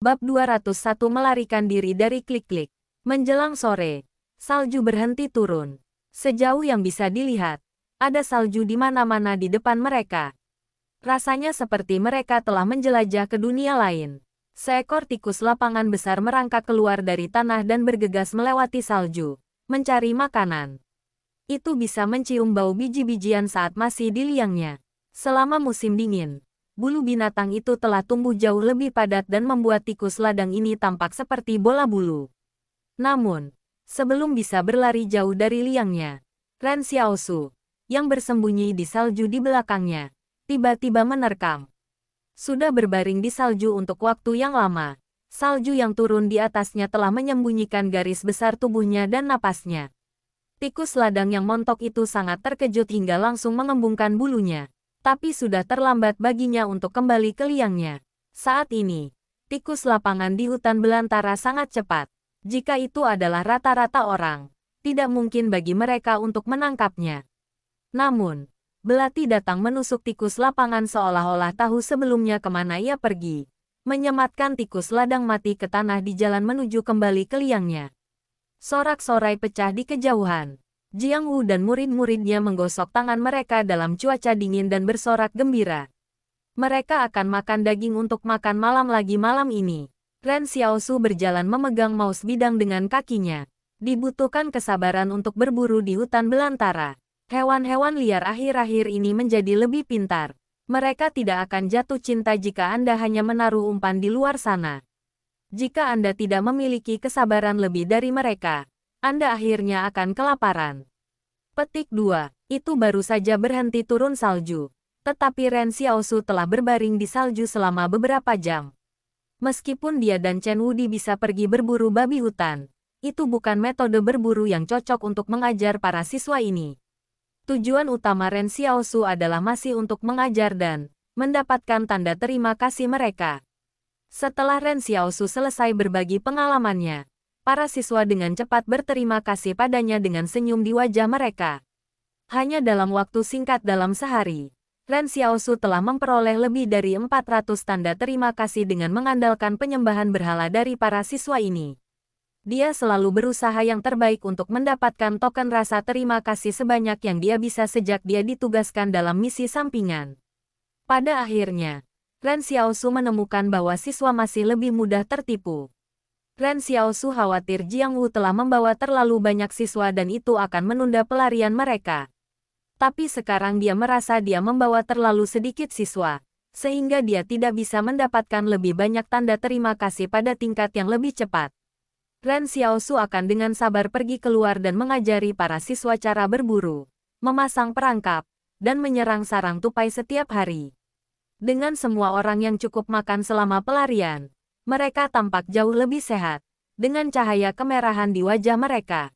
Bab 201 melarikan diri dari klik-klik. Menjelang sore, salju berhenti turun. Sejauh yang bisa dilihat, ada salju di mana-mana di depan mereka. Rasanya seperti mereka telah menjelajah ke dunia lain. Seekor tikus lapangan besar merangkak keluar dari tanah dan bergegas melewati salju, mencari makanan. Itu bisa mencium bau biji-bijian saat masih di liangnya. Selama musim dingin, bulu binatang itu telah tumbuh jauh lebih padat dan membuat tikus ladang ini tampak seperti bola bulu. Namun, sebelum bisa berlari jauh dari liangnya, Ren Xiaosu, yang bersembunyi di salju di belakangnya, tiba-tiba menerkam. Sudah berbaring di salju untuk waktu yang lama, salju yang turun di atasnya telah menyembunyikan garis besar tubuhnya dan napasnya. Tikus ladang yang montok itu sangat terkejut hingga langsung mengembungkan bulunya. Tapi sudah terlambat baginya untuk kembali ke liangnya. Saat ini, tikus lapangan di hutan belantara sangat cepat. Jika itu adalah rata-rata orang, tidak mungkin bagi mereka untuk menangkapnya. Namun, belati datang menusuk tikus lapangan seolah-olah tahu sebelumnya kemana ia pergi. Menyematkan tikus ladang mati ke tanah di jalan menuju kembali ke liangnya. Sorak-sorai pecah di kejauhan. Jiang Wu dan murid-muridnya menggosok tangan mereka dalam cuaca dingin dan bersorak gembira. Mereka akan makan daging untuk makan malam lagi malam ini. Ren Xiaosu berjalan memegang mouse bidang dengan kakinya. Dibutuhkan kesabaran untuk berburu di hutan belantara. Hewan-hewan liar akhir-akhir ini menjadi lebih pintar. Mereka tidak akan jatuh cinta jika Anda hanya menaruh umpan di luar sana. Jika Anda tidak memiliki kesabaran lebih dari mereka, Anda akhirnya akan kelaparan. Petik 2. Itu baru saja berhenti turun salju. Tetapi Ren Xiaosu telah berbaring di salju selama beberapa jam. Meskipun dia dan Chen Wudi bisa pergi berburu babi hutan, itu bukan metode berburu yang cocok untuk mengajar para siswa ini. Tujuan utama Ren Xiaosu adalah masih untuk mengajar dan mendapatkan tanda terima kasih mereka. Setelah Ren Xiaosu selesai berbagi pengalamannya, para siswa dengan cepat berterima kasih padanya dengan senyum di wajah mereka. Hanya dalam waktu singkat dalam sehari, Ren Xiaosu telah memperoleh lebih dari 400 tanda terima kasih dengan mengandalkan penyembahan berhala dari para siswa ini. Dia selalu berusaha yang terbaik untuk mendapatkan token rasa terima kasih sebanyak yang dia bisa sejak dia ditugaskan dalam misi sampingan. Pada akhirnya, Ren Xiaosu menemukan bahwa siswa masih lebih mudah tertipu. Ren Xiaosu khawatir Jiang Wu telah membawa terlalu banyak siswa dan itu akan menunda pelarian mereka. Tapi sekarang dia merasa dia membawa terlalu sedikit siswa, sehingga dia tidak bisa mendapatkan lebih banyak tanda terima kasih pada tingkat yang lebih cepat. Ren Xiaosu akan dengan sabar pergi keluar dan mengajari para siswa cara berburu, memasang perangkap, dan menyerang sarang tupai setiap hari. Dengan semua orang yang cukup makan selama pelarian, mereka tampak jauh lebih sehat, dengan cahaya kemerahan di wajah mereka.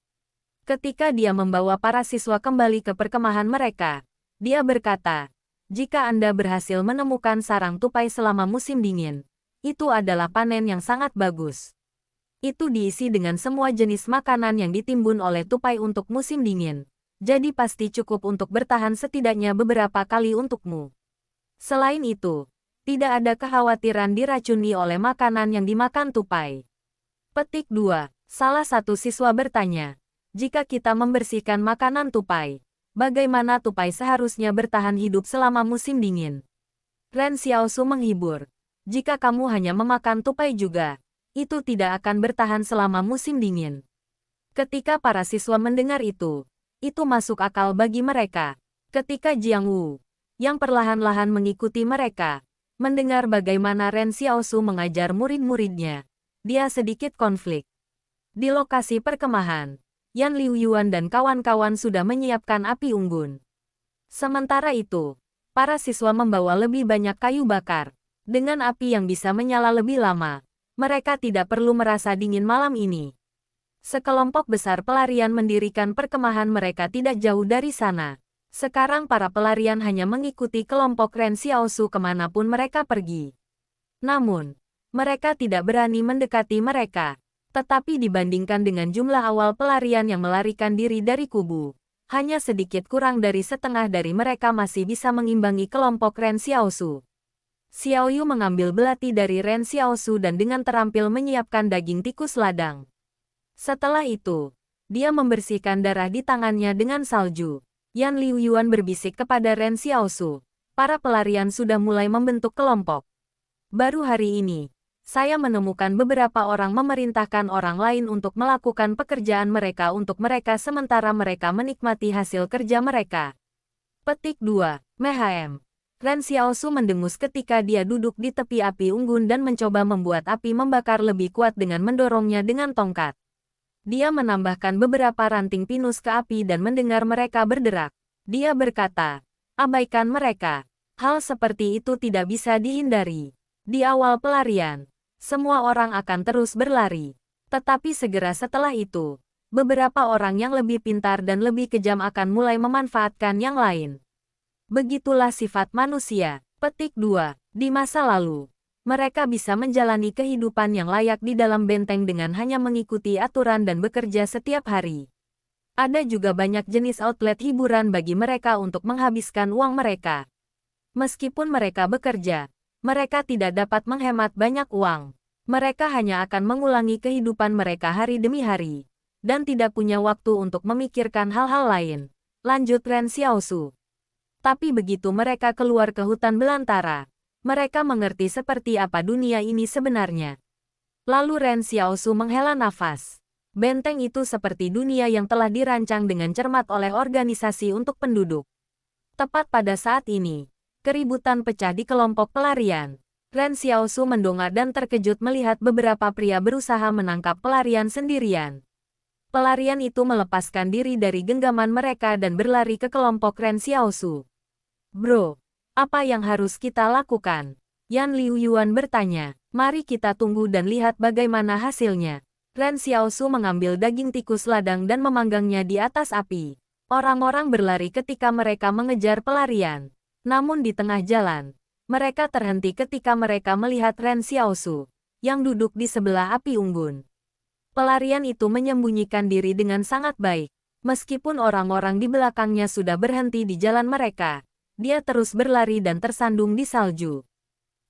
Ketika dia membawa para siswa kembali ke perkemahan mereka, dia berkata, "Jika Anda berhasil menemukan sarang tupai selama musim dingin, itu adalah panen yang sangat bagus. Itu diisi dengan semua jenis makanan yang ditimbun oleh tupai untuk musim dingin, jadi pasti cukup untuk bertahan setidaknya beberapa kali untukmu. Selain itu, tidak ada kekhawatiran diracuni oleh makanan yang dimakan tupai." Petik 2. Salah satu siswa bertanya, jika kita membersihkan makanan tupai, bagaimana tupai seharusnya bertahan hidup selama musim dingin? Ren Xiaosu menghibur, jika kamu hanya memakan tupai juga, itu tidak akan bertahan selama musim dingin. Ketika para siswa mendengar itu masuk akal bagi mereka. Ketika Jiang Wu, yang perlahan-lahan mengikuti mereka, mendengar bagaimana Ren Xiaosu mengajar murid-muridnya, dia sedikit konflik. Di lokasi perkemahan, Yan Liuyuan dan kawan-kawan sudah menyiapkan api unggun. Sementara itu, para siswa membawa lebih banyak kayu bakar. Dengan api yang bisa menyala lebih lama, mereka tidak perlu merasa dingin malam ini. Sekelompok besar pelarian mendirikan perkemahan mereka tidak jauh dari sana. Sekarang para pelarian hanya mengikuti kelompok Ren Xiaosu kemanapun mereka pergi. Namun, mereka tidak berani mendekati mereka. Tetapi dibandingkan dengan jumlah awal pelarian yang melarikan diri dari kubu, hanya sedikit kurang dari setengah dari mereka masih bisa mengimbangi kelompok Ren Xiaosu. Xiao Yu mengambil belati dari Ren Xiaosu dan dengan terampil menyiapkan daging tikus ladang. Setelah itu, dia membersihkan darah di tangannya dengan salju. Yan Liuyuan berbisik kepada Ren Xiaosu. Para pelarian sudah mulai membentuk kelompok. Baru hari ini, saya menemukan beberapa orang memerintahkan orang lain untuk melakukan pekerjaan mereka untuk mereka sementara mereka menikmati hasil kerja mereka. Petik 2. MHM. Ren Xiaosu mendengus ketika dia duduk di tepi api unggun dan mencoba membuat api membakar lebih kuat dengan mendorongnya dengan tongkat. Dia menambahkan beberapa ranting pinus ke api dan mendengar mereka berderak. Dia berkata, abaikan mereka. Hal seperti itu tidak bisa dihindari. Di awal pelarian, semua orang akan terus berlari. Tetapi segera setelah itu, beberapa orang yang lebih pintar dan lebih kejam akan mulai memanfaatkan yang lain. Begitulah sifat manusia. Petik 2. Di masa lalu, mereka bisa menjalani kehidupan yang layak di dalam benteng dengan hanya mengikuti aturan dan bekerja setiap hari. Ada juga banyak jenis outlet hiburan bagi mereka untuk menghabiskan uang mereka. Meskipun mereka bekerja, mereka tidak dapat menghemat banyak uang. Mereka hanya akan mengulangi kehidupan mereka hari demi hari, dan tidak punya waktu untuk memikirkan hal-hal lain. Lanjut Ren Xiaosu. Tapi begitu mereka keluar ke hutan belantara, mereka mengerti seperti apa dunia ini sebenarnya. Lalu Ren Xiaosu menghela nafas. Benteng itu seperti dunia yang telah dirancang dengan cermat oleh organisasi untuk penduduk. Tepat pada saat ini, keributan pecah di kelompok pelarian. Ren Xiaosu mendongak dan terkejut melihat beberapa pria berusaha menangkap pelarian sendirian. Pelarian itu melepaskan diri dari genggaman mereka dan berlari ke kelompok Ren Xiaosu. Bro, apa yang harus kita lakukan? Yan Liuyuan bertanya. Mari kita tunggu dan lihat bagaimana hasilnya. Ren Xiaosu mengambil daging tikus ladang dan memanggangnya di atas api. Orang-orang berlari ketika mereka mengejar pelarian. Namun di tengah jalan, mereka terhenti ketika mereka melihat Ren Xiaosu, yang duduk di sebelah api unggun. Pelarian itu menyembunyikan diri dengan sangat baik. Meskipun orang-orang di belakangnya sudah berhenti di jalan mereka, dia terus berlari dan tersandung di salju.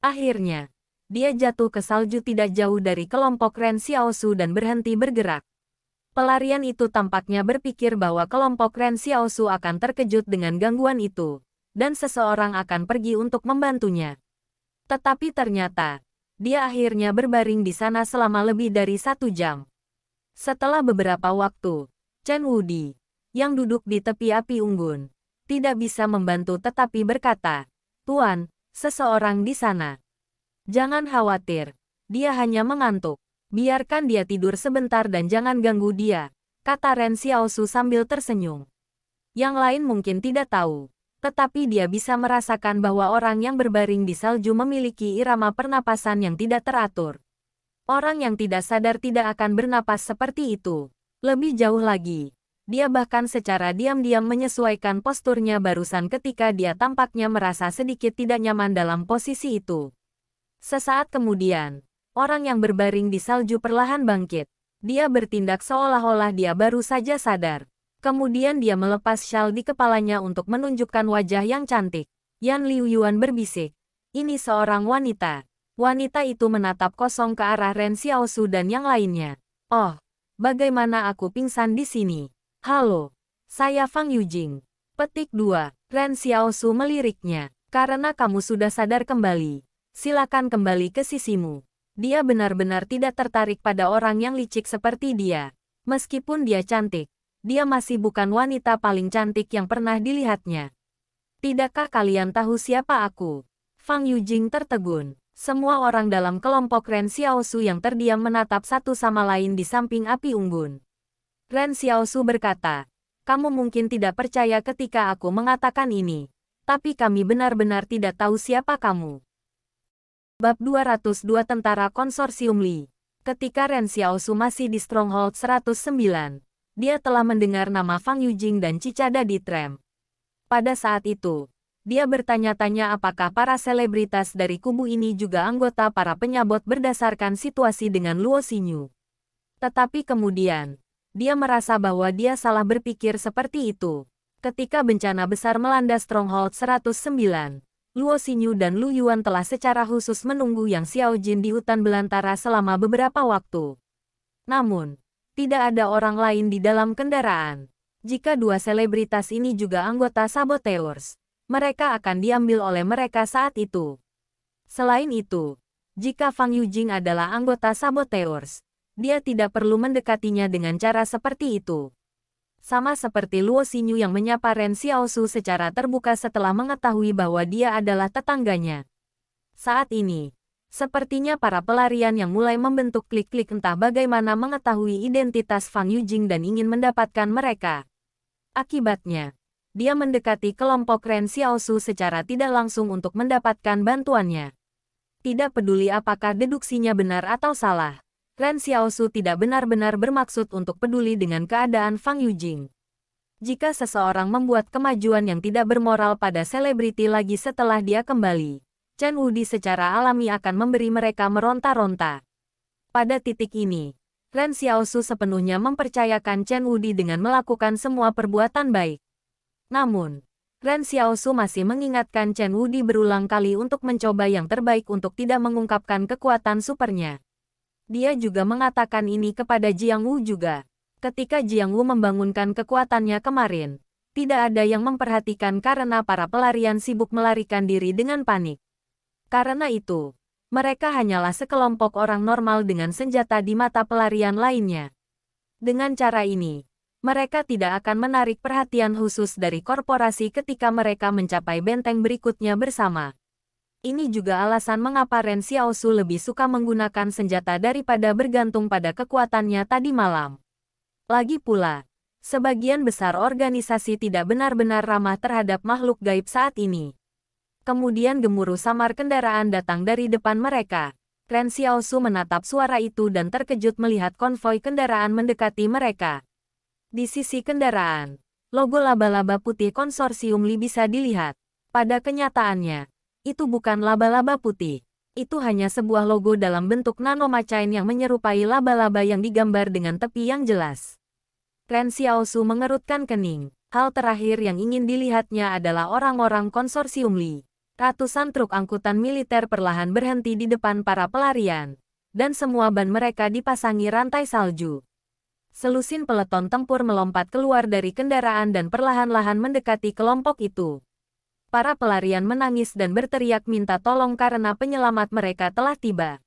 Akhirnya, dia jatuh ke salju tidak jauh dari kelompok Ren Xiaosu dan berhenti bergerak. Pelarian itu tampaknya berpikir bahwa kelompok Ren Xiaosu akan terkejut dengan gangguan itu, dan seseorang akan pergi untuk membantunya. Tetapi ternyata, dia akhirnya berbaring di sana selama lebih dari 1 jam. Setelah beberapa waktu, Chen Wudi, yang duduk di tepi api unggun, tidak bisa membantu tetapi berkata, Tuan, seseorang di sana. Jangan khawatir, dia hanya mengantuk. Biarkan dia tidur sebentar dan jangan ganggu dia, kata Ren Xiaosu sambil tersenyum. Yang lain mungkin tidak tahu, tetapi dia bisa merasakan bahwa orang yang berbaring di salju memiliki irama pernapasan yang tidak teratur. Orang yang tidak sadar tidak akan bernapas seperti itu. Lebih jauh lagi, dia bahkan secara diam-diam menyesuaikan posturnya barusan ketika dia tampaknya merasa sedikit tidak nyaman dalam posisi itu. Sesaat kemudian, orang yang berbaring di salju perlahan bangkit. Dia bertindak seolah-olah dia baru saja sadar. Kemudian dia melepas syal di kepalanya untuk menunjukkan wajah yang cantik. Yan Liuyuan berbisik, ini seorang wanita. Wanita itu menatap kosong ke arah Ren Xiaosu dan yang lainnya. Oh, bagaimana aku pingsan di sini? Halo, saya Fang Yujing. Petik 2. Ren Xiaosu meliriknya. Karena kamu sudah sadar kembali, silakan kembali ke sisimu. Dia benar-benar tidak tertarik pada orang yang licik seperti dia. Meskipun dia cantik, dia masih bukan wanita paling cantik yang pernah dilihatnya. Tidakkah kalian tahu siapa aku? Fang Yujing tertegun. Semua orang dalam kelompok Ren Xiaosu yang terdiam menatap satu sama lain di samping api unggun. Ren Xiaosu berkata, kamu mungkin tidak percaya ketika aku mengatakan ini, tapi kami benar-benar tidak tahu siapa kamu. Bab 202 Tentara Konsorsium Li. Ketika Ren Xiaosu masih di Stronghold 109, dia telah mendengar nama Fang Yujing dan Cicada di tram. Pada saat itu, dia bertanya-tanya apakah para selebritas dari kubu ini juga anggota para penyabot berdasarkan situasi dengan Luo Xinyu. Tetapi kemudian, dia merasa bahwa dia salah berpikir seperti itu. Ketika bencana besar melanda Stronghold 109, Luo Xinyu dan Lu Yuan telah secara khusus menunggu Yang Xiao Jin di hutan belantara selama beberapa waktu. Namun, tidak ada orang lain di dalam kendaraan. Jika dua selebritas ini juga anggota Saboteurs, mereka akan diambil oleh mereka saat itu. Selain itu, jika Fang Yujing adalah anggota Saboteurs, dia tidak perlu mendekatinya dengan cara seperti itu. Sama seperti Luo Xinyu yang menyapa Ren Xiaoshu secara terbuka setelah mengetahui bahwa dia adalah tetangganya. Saat ini, sepertinya para pelarian yang mulai membentuk klik-klik entah bagaimana mengetahui identitas Fang Yujing dan ingin mendapatkan mereka. Akibatnya, dia mendekati kelompok Ren Xiaoshu secara tidak langsung untuk mendapatkan bantuannya. Tidak peduli apakah deduksinya benar atau salah, Ren Xiaoshu tidak benar-benar bermaksud untuk peduli dengan keadaan Fang Yujing. Jika seseorang membuat kemajuan yang tidak bermoral pada selebriti lagi setelah dia kembali, Chen Wudi secara alami akan memberi mereka meronta-ronta. Pada titik ini, Ren Xiaoshu sepenuhnya mempercayakan Chen Wudi dengan melakukan semua perbuatan baik. Namun, Ren Xiaoshu masih mengingatkan Chen Wudi berulang kali untuk mencoba yang terbaik untuk tidak mengungkapkan kekuatan supernya. Dia juga mengatakan ini kepada Jiang Wu juga. Ketika Jiang Wu membangunkan kekuatannya kemarin, tidak ada yang memperhatikan karena para pelarian sibuk melarikan diri dengan panik. Karena itu, mereka hanyalah sekelompok orang normal dengan senjata di mata pelarian lainnya. Dengan cara ini, mereka tidak akan menarik perhatian khusus dari korporasi ketika mereka mencapai benteng berikutnya bersama. Ini juga alasan mengapa Ren Xiaoshu lebih suka menggunakan senjata daripada bergantung pada kekuatannya tadi malam. Lagi pula, sebagian besar organisasi tidak benar-benar ramah terhadap makhluk gaib saat ini. Kemudian gemuruh samar kendaraan datang dari depan mereka. Ren Xiaoshu menatap suara itu dan terkejut melihat konvoi kendaraan mendekati mereka. Di sisi kendaraan, logo laba-laba putih konsorsium Li bisa dilihat. Pada kenyataannya, itu bukan laba-laba putih. Itu hanya sebuah logo dalam bentuk nanomacain yang menyerupai laba-laba yang digambar dengan tepi yang jelas. Ren Xiaoshu mengerutkan kening. Hal terakhir yang ingin dilihatnya adalah orang-orang konsorsium Li. Ratusan truk angkutan militer perlahan berhenti di depan para pelarian, dan semua ban mereka dipasangi rantai salju. Selusin peleton tempur melompat keluar dari kendaraan dan perlahan-lahan mendekati kelompok itu. Para pelarian menangis dan berteriak minta tolong karena penyelamat mereka telah tiba.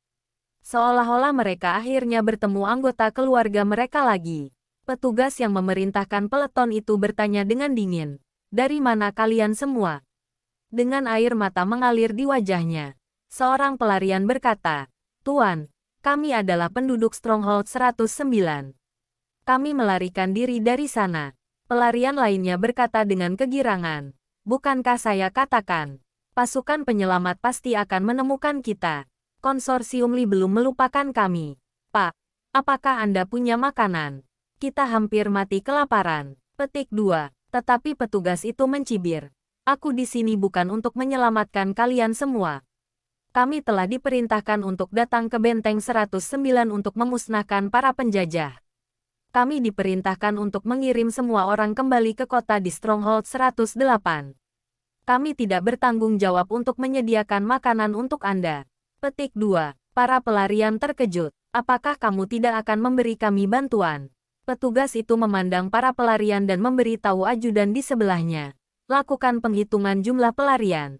Seolah-olah mereka akhirnya bertemu anggota keluarga mereka lagi. Petugas yang memerintahkan peleton itu bertanya dengan dingin, "Dari mana kalian semua?" Dengan air mata mengalir di wajahnya, seorang pelarian berkata, "Tuan, kami adalah penduduk Stronghold 109. Kami melarikan diri dari sana." Pelarian lainnya berkata dengan kegirangan, "Bukankah saya katakan, pasukan penyelamat pasti akan menemukan kita. Konsorsium Li belum melupakan kami. Pak, apakah Anda punya makanan? Kita hampir mati kelaparan." Petik 2. Tetapi petugas itu mencibir. "Aku di sini bukan untuk menyelamatkan kalian semua. Kami telah diperintahkan untuk datang ke Benteng 109 untuk memusnahkan para penjajah. Kami diperintahkan untuk mengirim semua orang kembali ke kota di Stronghold 108. Kami tidak bertanggung jawab untuk menyediakan makanan untuk Anda." Petik 2. Para pelarian terkejut. "Apakah kamu tidak akan memberi kami bantuan?" Petugas itu memandang para pelarian dan memberitahu ajudan di sebelahnya, "Lakukan penghitungan jumlah pelarian."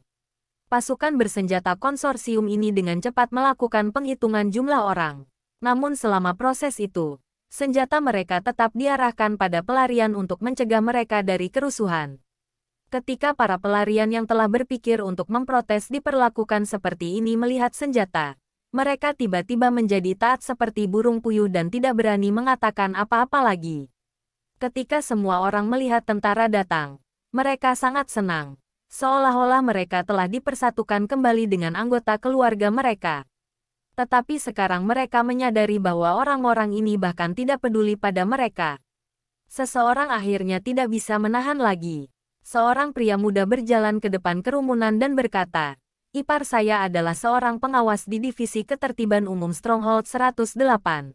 Pasukan bersenjata konsorsium ini dengan cepat melakukan penghitungan jumlah orang. Namun selama proses itu, senjata mereka tetap diarahkan pada pelarian untuk mencegah mereka dari kerusuhan. Ketika para pelarian yang telah berpikir untuk memprotes diperlakukan seperti ini melihat senjata, mereka tiba-tiba menjadi taat seperti burung puyuh dan tidak berani mengatakan apa-apa lagi. Ketika semua orang melihat tentara datang, mereka sangat senang. Seolah-olah mereka telah dipersatukan kembali dengan anggota keluarga mereka. Tetapi sekarang mereka menyadari bahwa orang-orang ini bahkan tidak peduli pada mereka. Seseorang akhirnya tidak bisa menahan lagi. Seorang pria muda berjalan ke depan kerumunan dan berkata, "Ipar saya adalah seorang pengawas di Divisi Ketertiban Umum Stronghold 108.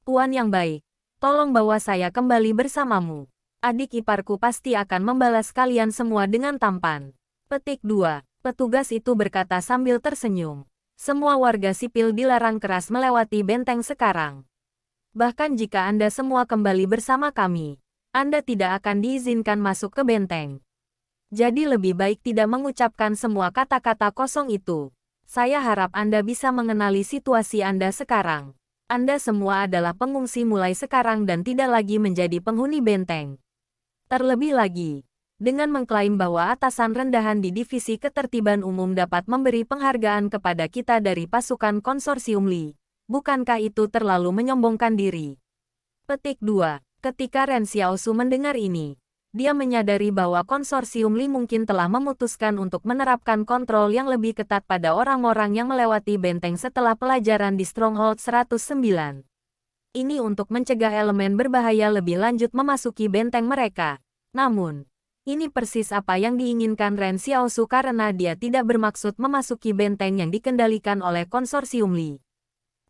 Tuan yang baik, tolong bawa saya kembali bersamamu. Adik iparku pasti akan membalas kalian semua dengan tampan." Petik 2. Petugas itu berkata sambil tersenyum. Semua warga sipil dilarang keras melewati benteng sekarang. Bahkan jika Anda semua kembali bersama kami, Anda tidak akan diizinkan masuk ke benteng. Jadi lebih baik tidak mengucapkan semua kata-kata kosong itu. Saya harap Anda bisa mengenali situasi Anda sekarang. Anda semua adalah pengungsi mulai sekarang dan tidak lagi menjadi penghuni benteng. Terlebih lagi, dengan mengklaim bahwa atasan rendahan di Divisi Ketertiban Umum dapat memberi penghargaan kepada kita dari pasukan konsorsium Li. Bukankah itu terlalu menyombongkan diri? Petik 2. Ketika Ren Xiaosu mendengar ini, dia menyadari bahwa konsorsium Li mungkin telah memutuskan untuk menerapkan kontrol yang lebih ketat pada orang-orang yang melewati benteng setelah pelajaran di Stronghold 109. Ini untuk mencegah elemen berbahaya lebih lanjut memasuki benteng mereka. Namun, ini persis apa yang diinginkan Ren Xiaosu karena dia tidak bermaksud memasuki benteng yang dikendalikan oleh konsorsium Li.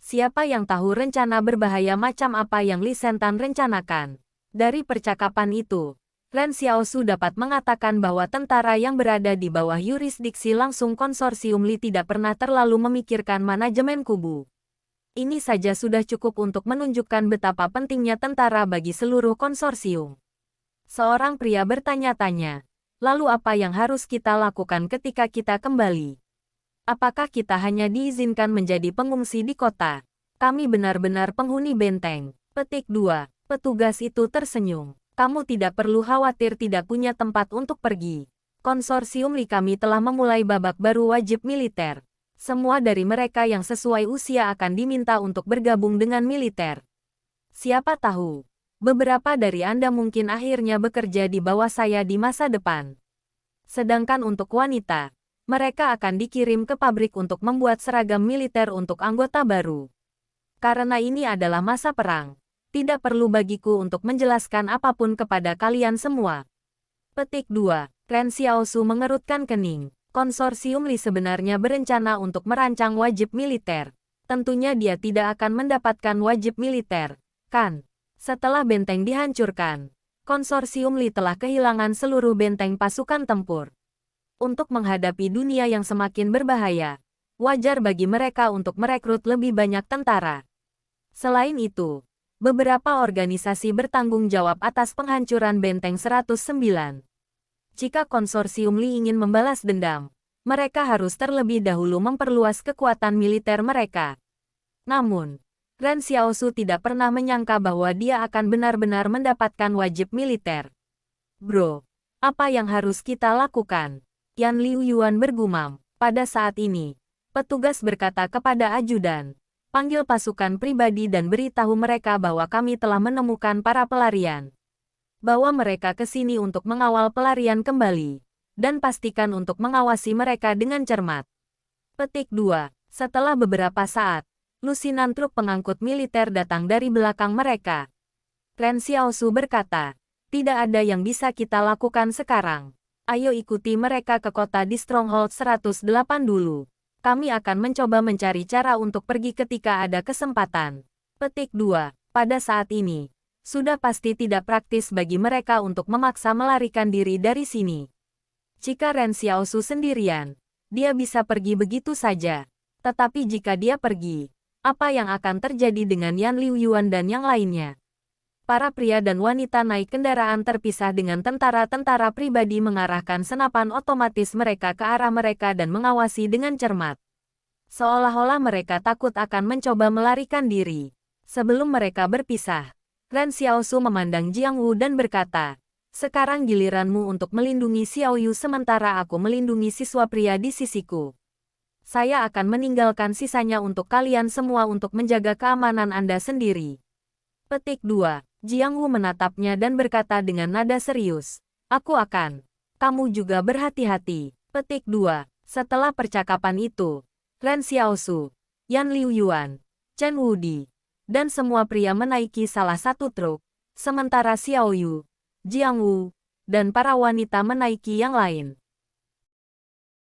Siapa yang tahu rencana berbahaya macam apa yang Li Sentan rencanakan? Dari percakapan itu, Ren Xiaosu dapat mengatakan bahwa tentara yang berada di bawah yurisdiksi langsung konsorsium Li tidak pernah terlalu memikirkan manajemen kubu. Ini saja sudah cukup untuk menunjukkan betapa pentingnya tentara bagi seluruh konsorsium. Seorang pria bertanya-tanya, lalu apa yang harus kita lakukan ketika kita kembali? Apakah kita hanya diizinkan menjadi pengungsi di kota? Kami benar-benar penghuni benteng. Petik 2. Petugas itu tersenyum. Kamu tidak perlu khawatir tidak punya tempat untuk pergi. Konsorsium Li kami telah memulai babak baru wajib militer. Semua dari mereka yang sesuai usia akan diminta untuk bergabung dengan militer. Siapa tahu, beberapa dari Anda mungkin akhirnya bekerja di bawah saya di masa depan. Sedangkan untuk wanita, mereka akan dikirim ke pabrik untuk membuat seragam militer untuk anggota baru. Karena ini adalah masa perang, tidak perlu bagiku untuk menjelaskan apapun kepada kalian semua. Petik 2. Ren Xiaosu mengerutkan kening. Konsorsium Li sebenarnya berencana untuk merancang wajib militer. Tentunya dia tidak akan mendapatkan wajib militer, kan? Setelah benteng dihancurkan, konsorsium Li telah kehilangan seluruh benteng pasukan tempur. Untuk menghadapi dunia yang semakin berbahaya, wajar bagi mereka untuk merekrut lebih banyak tentara. Selain itu, beberapa organisasi bertanggung jawab atas penghancuran benteng 109. Jika konsorsium Li ingin membalas dendam, mereka harus terlebih dahulu memperluas kekuatan militer mereka. Namun, Ren Xiaosu tidak pernah menyangka bahwa dia akan benar-benar mendapatkan wajib militer. Bro, apa yang harus kita lakukan? Yan Liu Yuan bergumam. Pada saat ini, petugas berkata kepada ajudan, panggil pasukan pribadi dan beritahu mereka bahwa kami telah menemukan para pelarian. Bawa mereka ke sini untuk mengawal pelarian kembali, dan pastikan untuk mengawasi mereka dengan cermat. Petik 2. Setelah beberapa saat, lusinan truk pengangkut militer datang dari belakang mereka. Ren Xiaosu berkata, tidak ada yang bisa kita lakukan sekarang. Ayo ikuti mereka ke kota di Stronghold 108 dulu. Kami akan mencoba mencari cara untuk pergi ketika ada kesempatan. Petik 2. Pada saat ini, sudah pasti tidak praktis bagi mereka untuk memaksa melarikan diri dari sini. Jika Ren Xiaosu sendirian, dia bisa pergi begitu saja. Tetapi jika dia pergi, apa yang akan terjadi dengan Yan Liu Yuan dan yang lainnya? Para pria dan wanita naik kendaraan terpisah dengan tentara-tentara pribadi mengarahkan senapan otomatis mereka ke arah mereka dan mengawasi dengan cermat. Seolah-olah mereka takut akan mencoba melarikan diri. Sebelum mereka berpisah, Ren Xiaosu memandang Jiang Wu dan berkata, sekarang giliranmu untuk melindungi Xiao Yu sementara aku melindungi siswa pria di sisiku. Saya akan meninggalkan sisanya untuk kalian semua untuk menjaga keamanan Anda sendiri. Petik 2. Jiang Wu menatapnya dan berkata dengan nada serius, aku akan. Kamu juga berhati-hati. Petik 2. Setelah percakapan itu, Ren Xiaosu, Yan Liu Yuan, Chen Wudi, dan semua pria menaiki salah satu truk, sementara Xiao Yu, Jiang Wu, dan para wanita menaiki yang lain.